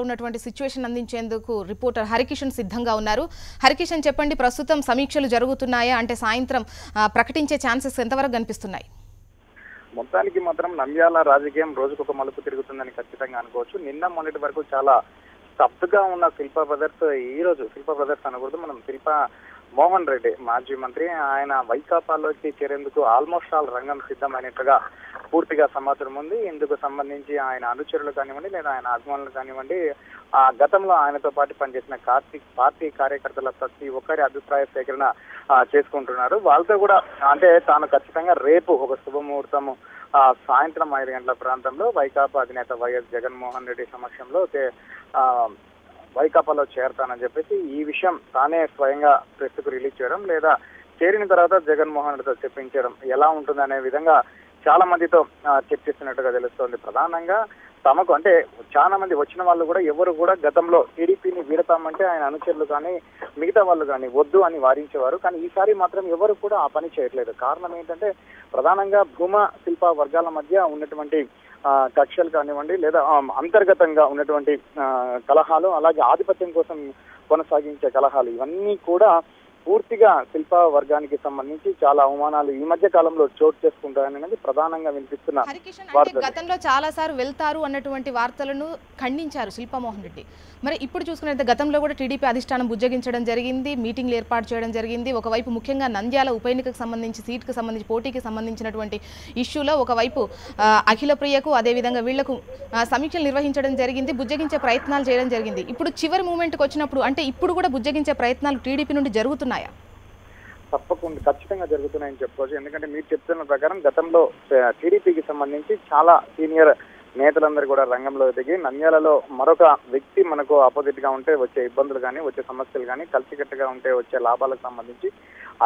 ఉన్నటువంటి సిచువేషన్ అందించేందుకు రిపోర్టర్ హరికిషన్ సిద్ధంగా ఉన్నారు. హరికిషన్ చెప్పండి, ప్రస్తుతం సమీక్షలు జరుగుతున్నాయా? అంటే సాయంత్రం ప్రకటించే ఛాన్సెస్ ఎంతవరకు కనిపిస్తున్నాయి? మొత్తానికి మాత్రం నంద్యాల రాజకీయం రోజుకొక మలుపు తిరుగుతుందని ఖచ్చితంగా అనుకోవచ్చు. నిన్న మొన్నటి వరకు చాలా స్తబ్దుగా ఉన్న శిల్పా బ్రదర్స్ ఈ రోజు శిల్పా బ్రదర్స్ అనకూడదు, మనం శిల్పా మోహన్ రెడ్డి మాజీ మంత్రి ఆయన వైకాపాలోకి చేరేందుకు ఆల్మోస్ట్ ఆల్ రంగం సిద్ధమైనట్టుగా పూర్తిగా సమాచారం ఉంది. ఇందుకు సంబంధించి ఆయన అనుచరులు కానివ్వండి లేదా ఆయన అభిమానులు కానివ్వండి, గతంలో ఆయనతో పాటు పనిచేసిన పార్టీ కార్యకర్తల ప్రతి ఒక్కరి అభిప్రాయ సేకరణ చేసుకుంటున్నారు. వాళ్ళతో కూడా అంటే తాను ఖచ్చితంగా రేపు ఒక శుభముహూర్తము సాయంత్రం 5 గంటల ప్రాంతంలో వైకాపా అధినేత వైఎస్ జగన్మోహన్ రెడ్డి సమక్షంలో వైకాపాలో చేరతానని చెప్పేసి ఈ విషయం తానే స్వయంగా ప్రెస్ కు రిలీజ్ చేయడం లేదా చేరిన తర్వాత జగన్మోహన్ రెడ్డితో చెప్పించడం ఎలా ఉంటుందనే విధంగా చాలా మందితో చర్చిస్తున్నట్టుగా తెలుస్తోంది. ప్రధానంగా తమకు అంటే చాలా మంది వచ్చిన వాళ్ళు కూడా ఎవరు కూడా గతంలో టీడీపీని వీడతామంటే ఆయన అనుచరులు కానీ మిగతా వాళ్ళు కానీ వద్దు అని వారించేవారు. కానీ ఈసారి మాత్రం ఎవరు కూడా ఆ పని చేయట్లేదు. కారణం ఏంటంటే ప్రధానంగా భూమా శిల్ప వర్గాల మధ్య ఉన్నటువంటి కక్షలు కానివ్వండి లేదా అంతర్గతంగా ఉన్నటువంటి కలహాలు, అలాగే ఆధిపత్యం కోసం కొనసాగించే కలహాలు, ఇవన్నీ కూడా పూర్తిగా శిల్ప వర్గానికి సంబంధించి చాలా అవమానాలు ఈ మధ్య కాలంలో చోటు చేసుకుంటాయనేది ప్రధానంగా వినిపిస్తున్న వార్తలు. గతంలో చాలా సార్లు వెళ్తారు అన్నటువంటి వార్తలను ఖండించారు శిల్పామోహన్ రెడ్డి. మరి ఇప్పుడు చూసుకున్నట్లయితే గతంలో కూడా టీడీపీ అధిష్టానం బుజ్జగించడం జరిగింది, మీటింగ్లు ఏర్పాటు చేయడం జరిగింది. ఒకవైపు ముఖ్యంగా నంద్యాల ఉప ఎన్నికకు సంబంధించి సీటుకు సంబంధించి పోటీకి సంబంధించినటువంటి ఇష్యూలో ఒకవైపు అఖిల ప్రియకు అదేవిధంగా వీళ్లకు సమీక్షలు నిర్వహించడం జరిగింది, బుజ్జగించే ప్రయత్నాలు చేయడం జరిగింది. ఇప్పుడు చివరి మూమెంట్కి వచ్చినప్పుడు అంటే ఇప్పుడు కూడా బుజ్జగించే ప్రయత్నాలు టీడీపీ నుండి జరుగుతున్నాయి. తప్పకుండా ఖచ్చితంగా జరుగుతున్నాయని చెప్పుకోవచ్చు. ఎందుకంటే మీరు చెప్తున్న ప్రకారం గతంలో టీడీపీకి సంబంధించి చాలా సీనియర్ నేతలందరూ కూడా రంగంలో దిగి నంద్యాలలో మరొక వ్యక్తి మనకు ఆపోజిట్ గా ఉంటే వచ్చే ఇబ్బందులు కానీ వచ్చే సమస్యలు కానీ కలిసికట్టుగా ఉంటే వచ్చే లాభాలకు సంబంధించి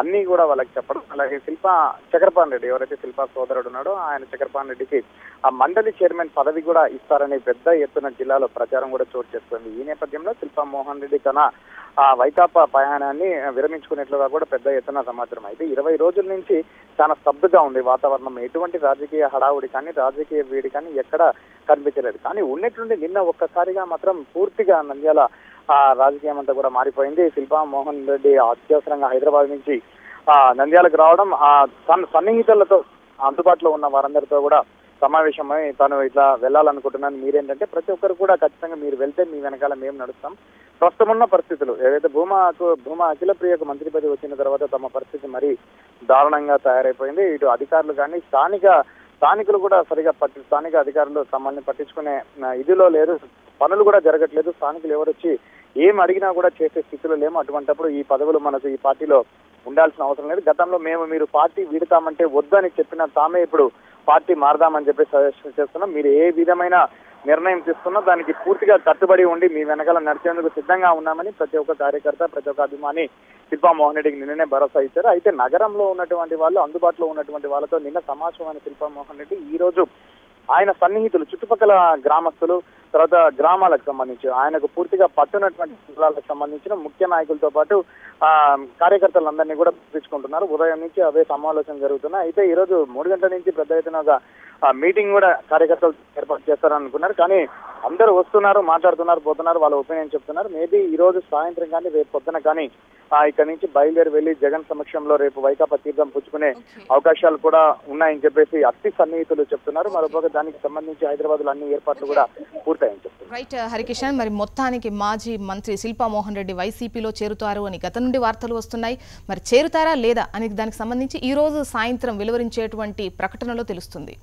అన్ని కూడా వాళ్ళకి చెప్పడం. అలాగే శిల్పా చక్రపాణి రెడ్డి ఎవరైతే శిల్పా సోదరుడు ఉన్నాడో ఆయన చక్రపాణి రెడ్డికి ఆ మండలి చైర్మన్ పదవి కూడా ఇస్తారని పెద్ద ఎత్తున జిల్లాలో ప్రచారం కూడా చోటు చేసుకుంది. ఈ నేపథ్యంలో శిల్పా మోహన్ రెడ్డి తన వైకాపా ప్రయాణాన్ని విరమించుకునేట్లుగా కూడా పెద్ద ఎత్తున సమాచారం. అయితే 20 రోజుల నుంచి చాలా స్తబ్దుగా ఉంది వాతావరణం. ఎటువంటి రాజకీయ హడావుడి కానీ రాజకీయ వేడి కానీ ఎక్కడ కనిపించలేదు. కానీ ఉన్నట్టుండి నిన్న ఒక్కసారిగా మాత్రం పూర్తిగా నంద్యాల రాజకీయం అంతా కూడా మారిపోయింది. శిల్పా మోహన్ రెడ్డి అత్యవసరంగా హైదరాబాద్ నుంచి నంద్యాలకు రావడం, సన్నిహితులతో అందుబాటులో ఉన్న వారందరితో కూడా సమావేశమై తాను ఇట్లా వెళ్ళాలనుకుంటున్నాను, మీరేంటంటే ప్రతి ఒక్కరు కూడా ఖచ్చితంగా మీరు వెళ్తే మీ వెనకాల మేము నడుస్తాం. ప్రస్తుతం ఉన్న పరిస్థితులు ఏదైతే భూమా అఖిల ప్రియకు మంత్రి పదవి వచ్చిన తర్వాత తమ పరిస్థితి మరీ దారుణంగా తయారైపోయింది. ఇటు అధికారులు కానీ స్థానికులు కూడా సరిగా స్థానిక అధికారులు తమల్ని పట్టించుకునే ఇదిలో లేదు, పనులు కూడా జరగట్లేదు. స్థానికులు ఎవరు వచ్చి ఏం అడిగినా కూడా చేసే స్థితిలో లేము. అటువంటప్పుడు ఈ పదవులు మనకు ఈ పార్టీలో ఉండాల్సిన అవసరం లేదు. గతంలో మీరు పార్టీ వీడతామంటే వద్దని చెప్పిన తామే ఇప్పుడు పార్టీ మారదామని చెప్పి సజెషన్ చేస్తున్నాం. మీరు ఏ విధమైన నిర్ణయం తీసుకున్నా దానికి పూర్తిగా కట్టుబడి ఉండి మీ వెనకాల నడిచేందుకు సిద్ధంగా ఉన్నామని ప్రతి ఒక్క కార్యకర్త ప్రతి ఒక్క అభిమాని శిల్పా మోహన్ రెడ్డికి నిన్ననే భరోసా ఇచ్చారు. అయితే నగరంలో ఉన్నటువంటి వాళ్ళు అందుబాటులో ఉన్నటువంటి వాళ్ళతో నిన్న సమావేశమైన శిల్పా మోహన్ రెడ్డి ఈ రోజు ఆయన సన్నిహితులు చుట్టుపక్కల గ్రామస్తులు తర్వాత గ్రామాలకు సంబంధించి ఆయనకు పూర్తిగా పట్టునటువంటి జిల్లాలకు సంబంధించిన ముఖ్య నాయకులతో పాటు కార్యకర్తలందరినీ కూడా పిలుచుకుంటున్నారు. ఉదయం నుంచి అవే సమాలోచన జరుగుతున్నాయి. అయితే ఈ రోజు 3 గంటల నుంచి పెద్ద ఎత్తున మీటింగ్ కూడా కార్యకర్తలు ఏర్పాటు చేస్తారని అనుకున్నారు. కానీ అందరూ వస్తున్నారు, మాట్లాడుతున్నారు, పోతున్నారు, వాళ్ళ ఒపీనియన్ చెప్తున్నారు. మేబీ ఈ రోజు సాయంత్రం కానీ రేపు పొద్దున కానీ ఇక్కడ నుంచి బయలుదేరి వెళ్లి జగన్ సమక్షంలో రేపు వైకాపా తీర్థం పుచ్చుకునే అవకాశాలు కూడా ఉన్నాయని చెప్పేసి అతి సన్నిహితులు చెప్తున్నారు. మరోపక్క దానికి సంబంధించి హైదరాబాద్ లో అన్ని ఏర్పాట్లు కూడా పూర్తయ్యని చెప్తున్నారు. రైట్ హరికిషన్, మరి మొత్తానికి మాజీ మంత్రి శిల్పా మోహన్ రెడ్డి వైసీపీలో చేరుతారు అని గత నుండి వార్తలు వస్తున్నాయి. మరి చేరుతారా లేదా అని దానికి సంబంధించి ఈ రోజు సాయంత్రం వెలువరించేటువంటి ప్రకటనలో తెలుస్తుంది.